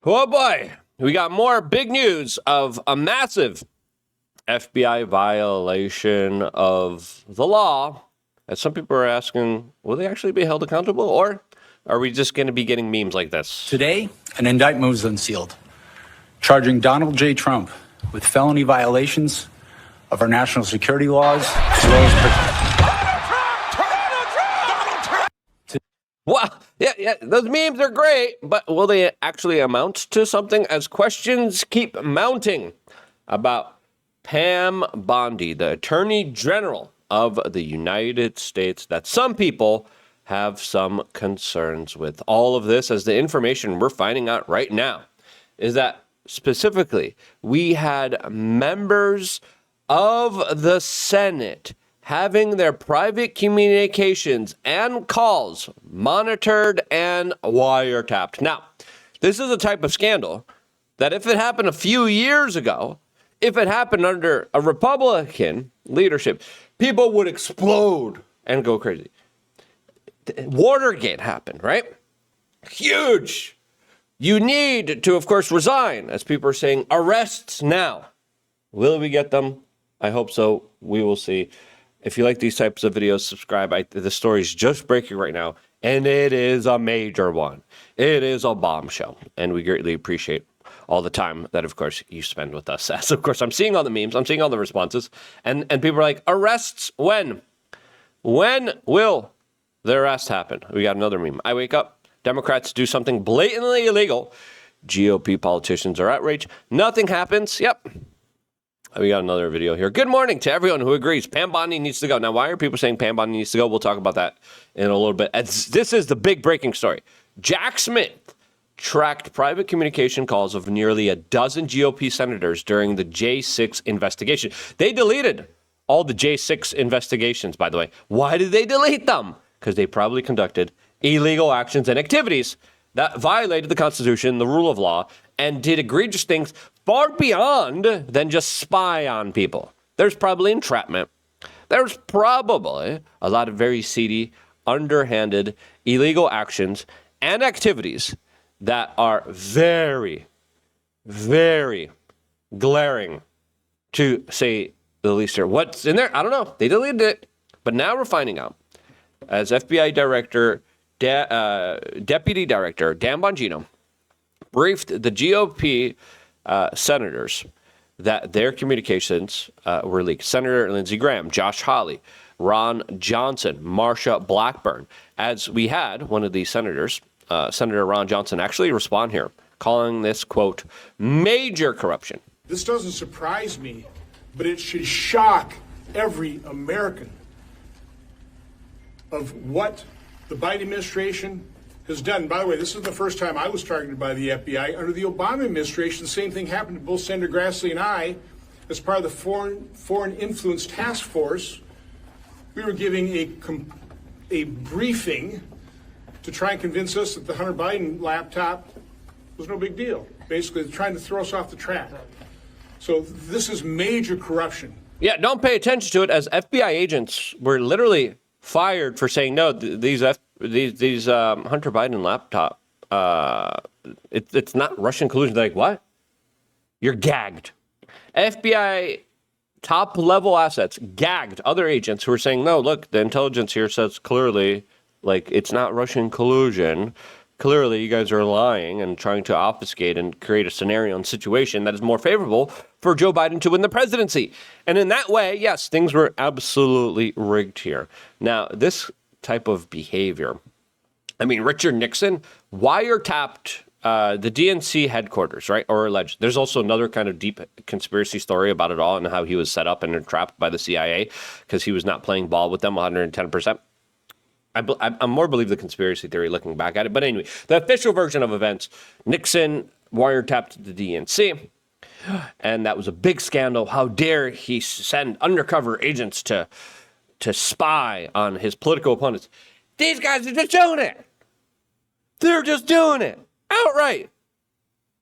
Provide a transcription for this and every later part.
Oh boy, we got more big news of a massive FBI violation of the law. And some people are asking, will they actually be held accountable, or are we just going to be getting memes like this? Today, an indictment was unsealed, charging Donald J. Trump with felony violations of our national security laws, as well as... Wow, yeah, those memes are great, but will they actually amount to something as questions keep mounting about Pam Bondi, the Attorney General of the United States, that some people have some concerns with? All of this, as the information we're finding out right now, is that specifically we had members of the Senate having their private communications and calls monitored and wiretapped. Now, this is a type of scandal that if it happened a few years ago, if it happened under a Republican leadership, people would explode and go crazy. Watergate happened, right? Huge. You need to, of course, resign, as people are saying, arrests now. Will we get them? I hope so. We will see. If you like these types of videos, subscribe. The story is just breaking right now, and it is a major one. It is a bombshell, and we greatly appreciate all the time that, of course, you spend with us. As, of course, I'm seeing all the memes. I'm seeing all the responses, and people are like, arrests when? When will the arrest happen? We got another meme. I wake up, Democrats do something blatantly illegal. GOP politicians are outraged. Nothing happens. Yep. We got another video here. Good morning to everyone who agrees Pam Bondi needs to go. Now, why are people saying Pam Bondi needs to go? We'll talk about that in a little bit. This is the big breaking story. Jack Smith tracked private communication calls of nearly a dozen GOP senators during the J6 investigation. They deleted all the J6 investigations, by the way. Why did they delete them? Because they probably conducted illegal actions and activities that violated the Constitution, the rule of law, and did egregious things far beyond than just spy on people. There's probably entrapment. There's probably a lot of very seedy, underhanded, illegal actions and activities that are very, very glaring, to say the least here. What's in there? I don't know. They deleted it. But now we're finding out, as FBI Director, Deputy Director Dan Bongino briefed the GOP senators that their communications were leaked. Senator Lindsey Graham, Josh Hawley, Ron Johnson, Marsha Blackburn. As we had one of these senators, Senator Ron Johnson, actually respond here, calling this, quote, major corruption. This doesn't surprise me, but it should shock every American of what the Biden administration has done. By the way, this is the first time I was targeted by the FBI. Under the Obama administration, the same thing happened to both Senator Grassley and I. As part of the Foreign Influence Task Force, we were giving a briefing to try and convince us that the Hunter Biden laptop was no big deal. Basically, trying to throw us off the track. So this is major corruption. Yeah, don't pay attention to it, as FBI agents were literally fired for saying, no, these Hunter Biden laptop, it's not Russian collusion. They're like, what? You're gagged. FBI top level assets gagged other agents who were saying, no, look, the intelligence here says clearly, like, it's not Russian collusion. Clearly, you guys are lying and trying to obfuscate and create a scenario and situation that is more favorable for Joe Biden to win the presidency. And in that way, yes, things were absolutely rigged here. Now, this type of behavior, I mean, Richard Nixon wiretapped the DNC headquarters, right? Or alleged. There's also another kind of deep conspiracy story about it all and how he was set up and entrapped by the CIA because he was not playing ball with them 110%. I more believe the conspiracy theory looking back at it. But anyway, the official version of events, Nixon wiretapped the DNC, and that was a big scandal. How dare he send undercover agents to spy on his political opponents? These guys are just doing it. They're just doing it outright.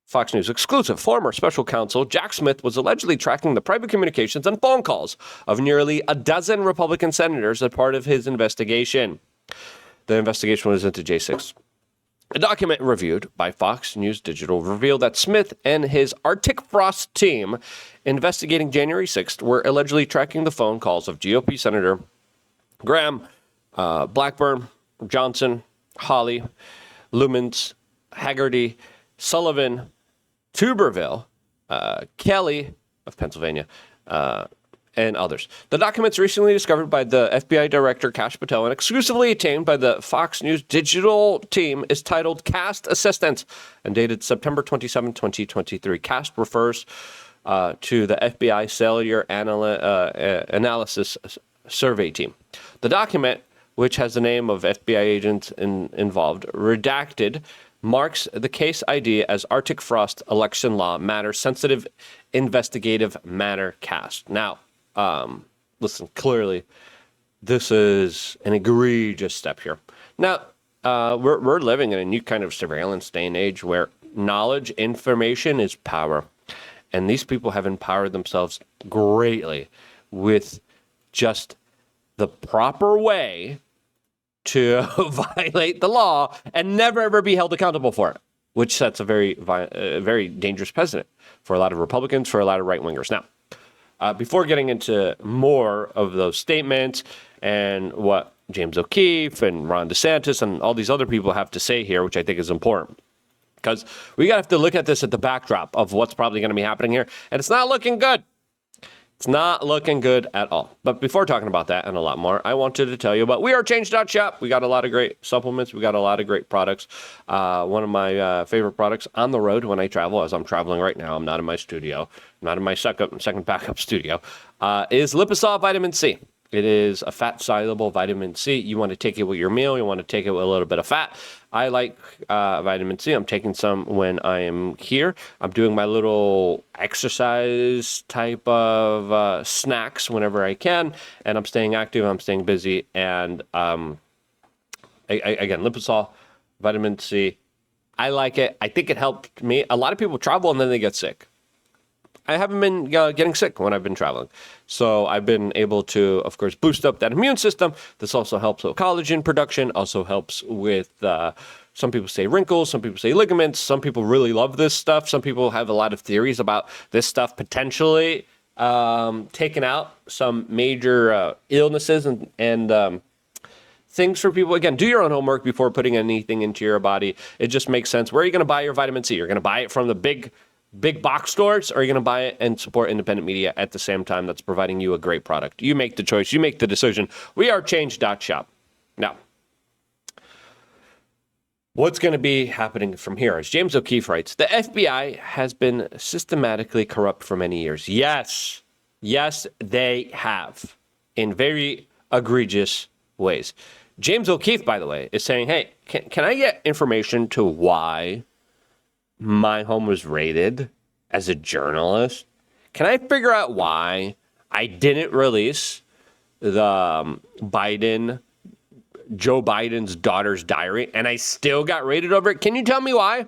Fox News exclusive. Former special counsel Jack Smith was allegedly tracking the private communications and phone calls of nearly a dozen Republican senators as part of his investigation. The investigation was into J6. A document reviewed by Fox News Digital revealed that Smith and his Arctic Frost team investigating January 6th were allegedly tracking the phone calls of GOP Senator Graham, Blackburn, Johnson, Hawley, Lumens, Haggerty, Sullivan, Tuberville, Kelly of Pennsylvania, and others. The documents recently discovered by the FBI Director Kash Patel and exclusively obtained by the Fox News digital team is titled Cast Assistance and dated September 27, 2023. Cast refers to the FBI Cellular Analysis Survey Team. The document, which has the name of FBI agents involved, redacted, marks the case ID as Arctic Frost Election Law Matter Sensitive Investigative Matter Cast. Now, listen, clearly, this is an egregious step here. Now, we're living in a new kind of surveillance day and age where knowledge, information is power. And these people have empowered themselves greatly with just the proper way to violate the law and never, ever be held accountable for it, which sets a very dangerous precedent for a lot of Republicans, for a lot of right-wingers. Now, before getting into more of those statements and what James O'Keefe and Ron DeSantis and all these other people have to say here, which I think is important, because we have to look at this at the backdrop of what's probably going to be happening here, and it's not looking good. It's not looking good at all. But before talking about that and a lot more, I wanted to tell you about wearechange.shop. We got a lot of great supplements. We got a lot of great products. One of my favorite products on the road when I travel, as I'm traveling right now, I'm not in my studio, I'm not in my second backup studio, is Liposol Vitamin C. It is a fat-soluble vitamin C. You want to take it with your meal. You want to take it with a little bit of fat. I like vitamin C. I'm taking some when I am here. I'm doing my little exercise type of snacks whenever I can, and I'm staying active. I'm staying busy, and again, Liposol, vitamin C. I like it. I think it helped me. A lot of people travel and then they get sick. I haven't been getting sick when I've been traveling. So I've been able to, of course, boost up that immune system. This also helps with collagen production, also helps with, some people say wrinkles, some people say ligaments. Some people really love this stuff. Some people have a lot of theories about this stuff potentially taking out some major illnesses and things for people. Again, do your own homework before putting anything into your body. It just makes sense. Where are you going to buy your vitamin C? You're going to buy it from the big box stores, or are you going to buy it and support independent media at the same time that's providing you a great product? You make the choice. You make the decision. We are change.shop. Now, what's going to be happening from here? As James O'Keefe writes, the FBI has been systematically corrupt for many years. Yes, they have, in very egregious ways. James O'Keefe, by the way, is saying, hey, can I get information to why my home was raided as a journalist? Can I figure out why I didn't release the Joe Biden's daughter's diary and I still got raided over it? Can you tell me why?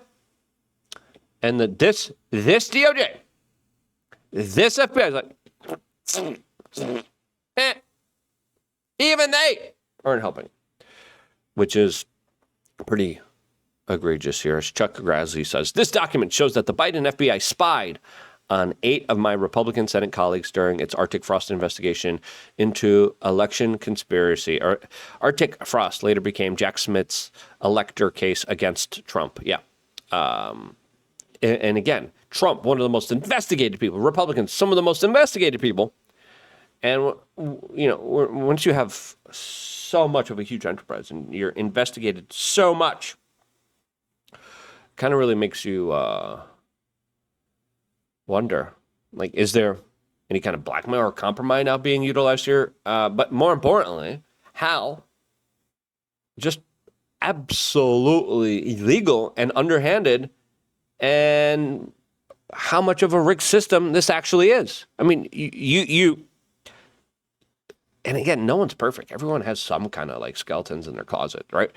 And this DOJ, this FBI is like, even they aren't helping, which is pretty egregious here. As Chuck Grassley says, this document shows that the Biden FBI spied on 8 of my Republican Senate colleagues during its Arctic Frost investigation into election conspiracy. Arctic Frost later became Jack Smith's elector case against Trump. Yeah. And again, Trump, one of the most investigated people, Republicans, some of the most investigated people. And, you know, once you have so much of a huge enterprise and you're investigated so much, kind of really makes you wonder, like, is there any kind of blackmail or compromise now being utilized here? But more importantly, how just absolutely illegal and underhanded, and how much of a rigged system this actually is. I mean, you and again, no one's perfect. Everyone has some kind of like skeletons in their closet, right?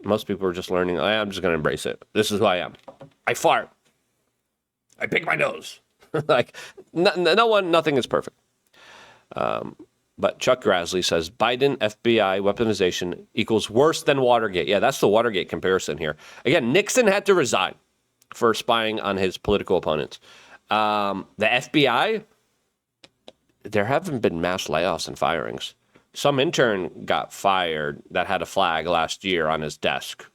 Most people are just learning, I'm just going to embrace it. This is who I am. I fart. I pick my nose. Like, nothing is perfect. But Chuck Grassley says Biden FBI weaponization equals worse than Watergate. Yeah, that's the Watergate comparison here. Again, Nixon had to resign for spying on his political opponents. The FBI, there haven't been mass layoffs and firings. Some intern got fired that had a flag last year on his desk.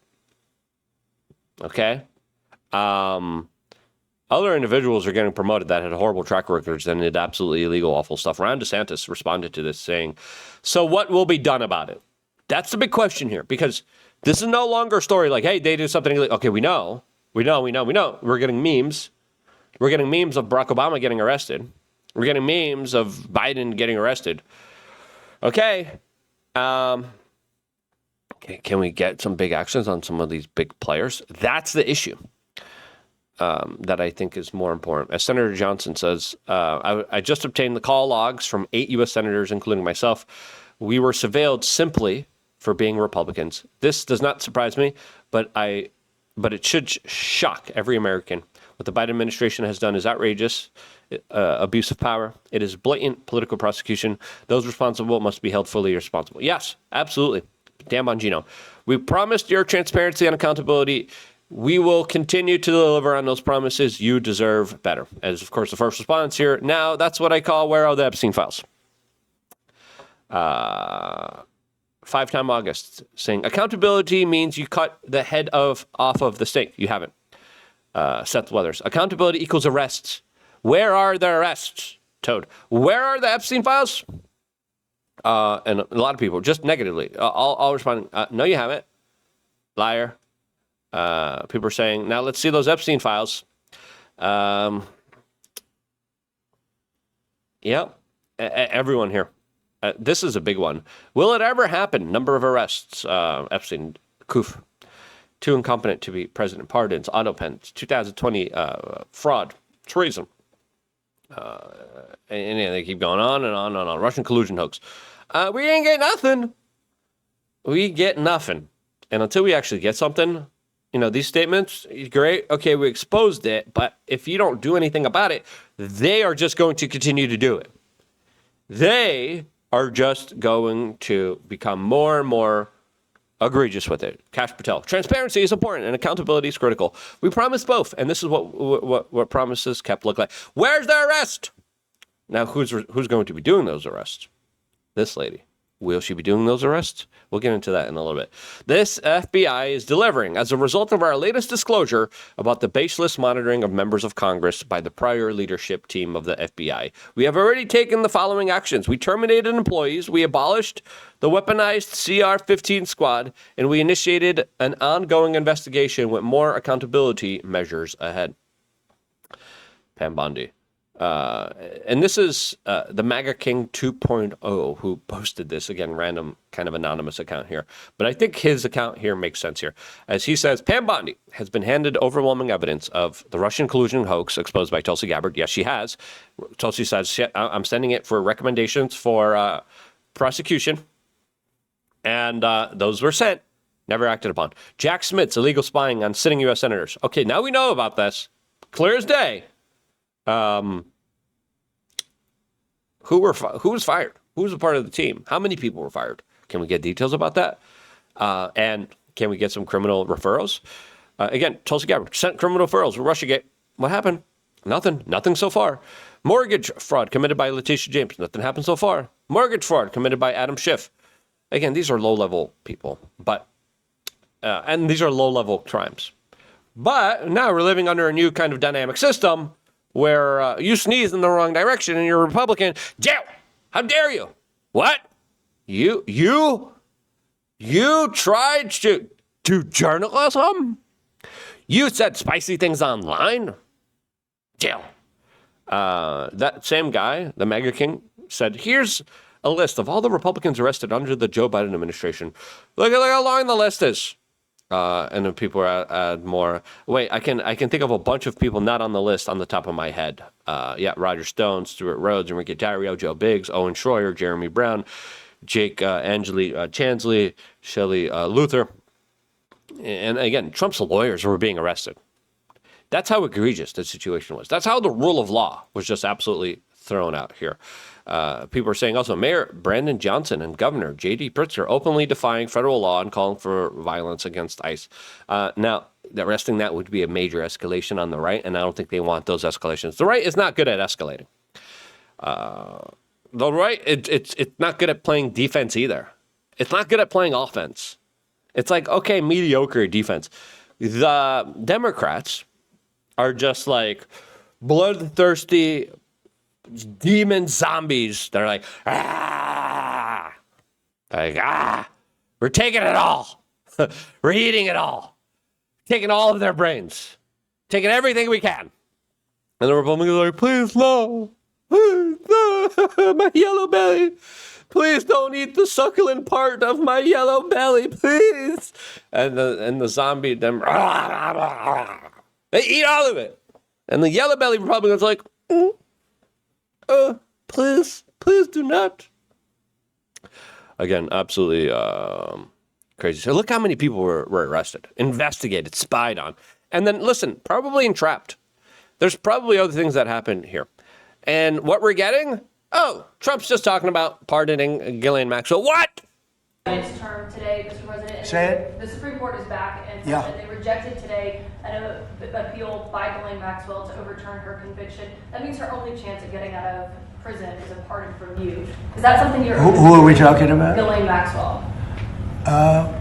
Okay? Other individuals are getting promoted that had horrible track records and did absolutely illegal, awful stuff. Ron DeSantis responded to this saying, so what will be done about it? That's the big question here, because this is no longer a story like, hey, they did something illegal. Okay, we know. We're getting memes. We're getting memes of Barack Obama getting arrested. We're getting memes of Biden getting arrested. Okay. Can we get some big actions on some of these big players? That's the issue. That I think is more important. As Senator Johnson says, I just obtained the call logs from 8 U.S. senators, including myself. We were surveilled simply for being Republicans. This does not surprise me, but it should shock every American. What the Biden administration has done is outrageous, abuse of power. It is blatant political prosecution. Those responsible must be held fully responsible. Yes, absolutely. Dan Bongino. We promised your transparency and accountability. We will continue to deliver on those promises. You deserve better. As, of course, the first response here. Now, that's what I call where are the Epstein files? 5-time August saying accountability means you cut the head off of the snake. You haven't. Seth Weathers. Accountability equals arrests. Where are the arrests? Toad. Where are the Epstein files? And a lot of people just negatively. All responding. No, you haven't. Liar. People are saying, now let's see those Epstein files. Everyone here. This is a big one. Will it ever happen? Number of arrests. Epstein, Koof. Too incompetent to be president. Pardons. Auto pens. 2020 fraud. Treason. And they keep going on and on and on. Russian collusion hoax. We ain't get nothing. We get nothing. And until we actually get something, these statements, great. Okay, we exposed it. But if you don't do anything about it, they are just going to continue to do it. They are just going to become more and more egregious with it. Kash Patel. Transparency is important and accountability is critical. We promised both. And this is what promises kept look like. Where's the arrest? Now, who's going to be doing those arrests? This lady. Will she be doing those arrests? We'll get into that in a little bit. This FBI is delivering as a result of our latest disclosure about the baseless monitoring of members of Congress by the prior leadership team of the FBI. We have already taken the following actions. We terminated employees, we abolished the weaponized CR-15 squad, and we initiated an ongoing investigation with more accountability measures ahead. Pam Bondi. And this is the MAGA King 2.0 who posted this. Again, random kind of anonymous account here. But I think his account here makes sense here. As he says, Pam Bondi has been handed overwhelming evidence of the Russian collusion hoax exposed by Tulsi Gabbard. Yes, she has. Tulsi says, I'm sending it for recommendations for prosecution. And those were sent, never acted upon. Jack Smith's illegal spying on sitting U.S. senators. Okay, now we know about this. Clear as day. Who was fired? Who was a part of the team? How many people were fired? Can we get details about that? And can we get some criminal referrals? Again, Tulsi Gabbard sent criminal referrals with Russiagate. What happened? Nothing so far. Mortgage fraud committed by Letitia James. Nothing happened so far. Mortgage fraud committed by Adam Schiff. Again, these are low-level people, and these are low-level crimes. But now we're living under a new kind of dynamic system where you sneeze in the wrong direction and you're a Republican. Jail! How dare you? What? You tried to do journalism? You said spicy things online? Jail. That same guy, the MAGA King, said, here's a list of all the Republicans arrested under the Joe Biden administration. Look how long the list is. And then people add more. Wait, I can think of a bunch of people not on the list on the top of my head. Roger Stone, Stuart Rhodes, Enrique Dario, Joe Biggs, Owen Schroyer, Jeremy Brown, Jake Angeli Chansley, Shelley Luther. And again, Trump's lawyers were being arrested. That's how egregious the situation was. That's how the rule of law was just absolutely thrown out here. People are saying also Mayor Brandon Johnson and Governor J.D. Pritzker openly defying federal law and calling for violence against ICE. Now, arresting that would be a major escalation on the right, and I don't think they want those escalations. The right is not good at escalating. The right, it's not good at playing defense either. It's not good at playing offense. It's like, okay, mediocre defense. The Democrats are just like bloodthirsty demon zombies. They're like, we're taking it all. We're eating it all. Taking all of their brains. Taking everything we can. And the Republicans are like, please, no. Please, no. My yellow belly. Please don't eat the succulent part of my yellow belly, please. And the zombie, them, they eat all of it. And the yellow belly Republicans are like, please do not. Again, absolutely crazy. So look how many people were arrested, investigated, spied on. And then, listen, probably entrapped. There's probably other things that happened here. And what we're getting? Oh, Trump's just talking about pardoning Ghislaine Maxwell. What? Its term today, Mr. President. Say it. The Supreme Court is back and said that they rejected today an appeal by Ghislaine Maxwell to overturn her conviction. That means her only chance of getting out of prison is a pardon from you. Is that something you're... Who are we talking about? Ghislaine Maxwell. I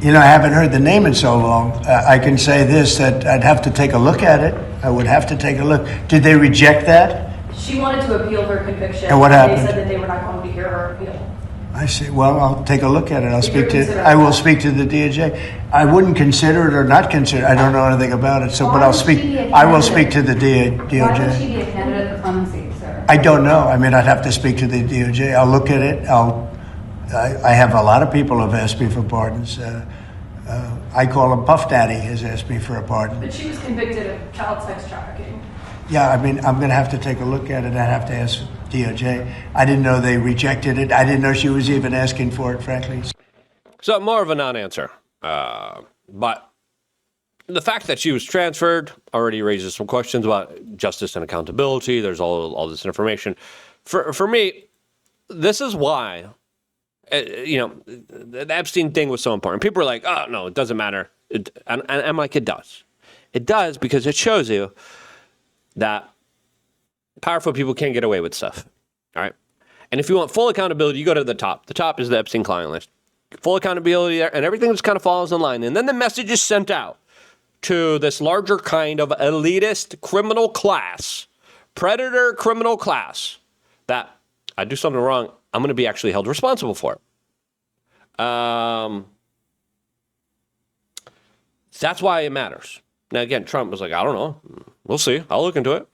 haven't heard the name in so long. I can say this, that I'd have to take a look at it. I would have to take a look. Did they reject that? She wanted to appeal her conviction. And what happened? They said that they were not going to hear her appeal. I see. Well, I'll take a look at it. I will speak to the DOJ. I wouldn't consider it or not consider it. I don't know anything about it. So, but I'll speak. I will speak to the DOJ. Why would she be a candidate for clemency, sir? I don't know. I mean, I'd have to speak to the DOJ. I'll look at it. I have a lot of people have asked me for pardons. I call him Puff Daddy has asked me for a pardon. But she was convicted of child sex trafficking. Yeah, I mean, I'm going to have to take a look at it. I have to ask DOJ. I didn't know they rejected it. I didn't know she was even asking for it, frankly. So more of a non-answer. But the fact that she was transferred already raises some questions about justice and accountability. There's all this information. For me, this is why, the Epstein thing was so important. People are like, oh, no, it doesn't matter. And I'm like, it does. It does because it shows you that powerful people can't get away with stuff, all right? And if you want full accountability, you go to the top. The top is the Epstein client list. Full accountability there, and everything just kind of falls in line. And then the message is sent out to this larger kind of elitist criminal class, predator criminal class, that I do something wrong, I'm going to be actually held responsible for it. That's why it matters. Now, again, Trump was like, I don't know. We'll see. I'll look into it.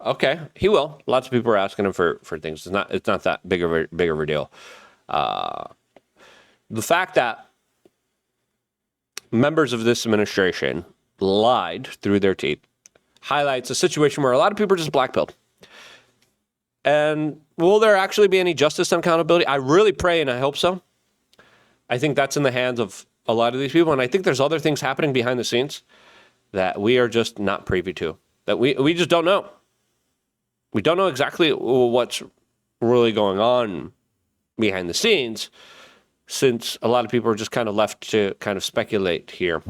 Okay, he will. Lots of people are asking him for things. It's not that big of a deal. The fact that members of this administration lied through their teeth highlights a situation where a lot of people are just blackpilled. And will there actually be any justice and accountability? I really pray and I hope so. I think that's in the hands of a lot of these people. And I think there's other things happening behind the scenes that we are just not privy to, that we just don't know. We don't know exactly what's really going on behind the scenes, since a lot of people are just kind of left to kind of speculate here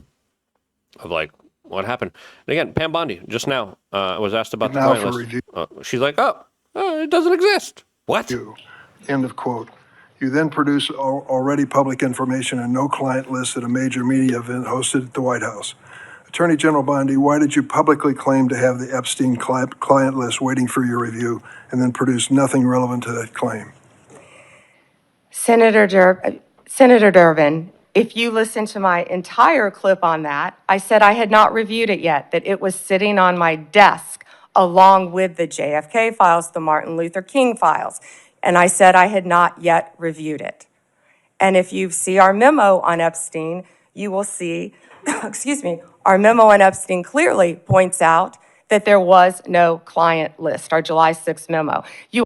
of like, what happened? And again, Pam Bondi just now was asked about the client list. She's like, oh, it doesn't exist. What? End of quote. You then produce already public information and no client list at a major media event hosted at the White House. Attorney General Bondi, why did you publicly claim to have the Epstein client list waiting for your review and then produce nothing relevant to that claim? Senator Durbin, if you listen to my entire clip on that, I said I had not reviewed it yet, that it was sitting on my desk along with the JFK files, the Martin Luther King files, and I said I had not yet reviewed it. And if you see our memo on Epstein, you will see, our memo on Epstein clearly points out that there was no client list, our July 6th memo. We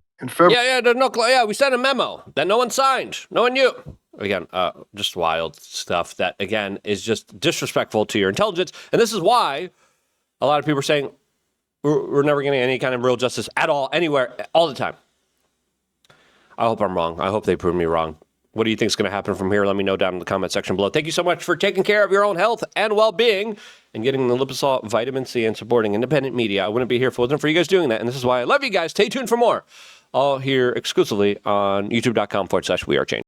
sent a memo that no one signed, no one knew. Again, just wild stuff that, again, is just disrespectful to your intelligence. And this is why a lot of people are saying, We're never getting any kind of real justice at all, anywhere, all the time. I hope I'm wrong. I hope they prove me wrong. What do you think is going to happen from here? Let me know down in the comment section below. Thank you so much for taking care of your own health and well-being and getting the Liposol vitamin C and supporting independent media. I wouldn't be here if it wasn't for you guys doing that. And this is why I love you guys. Stay tuned for more. All here exclusively on youtube.com/wearechange.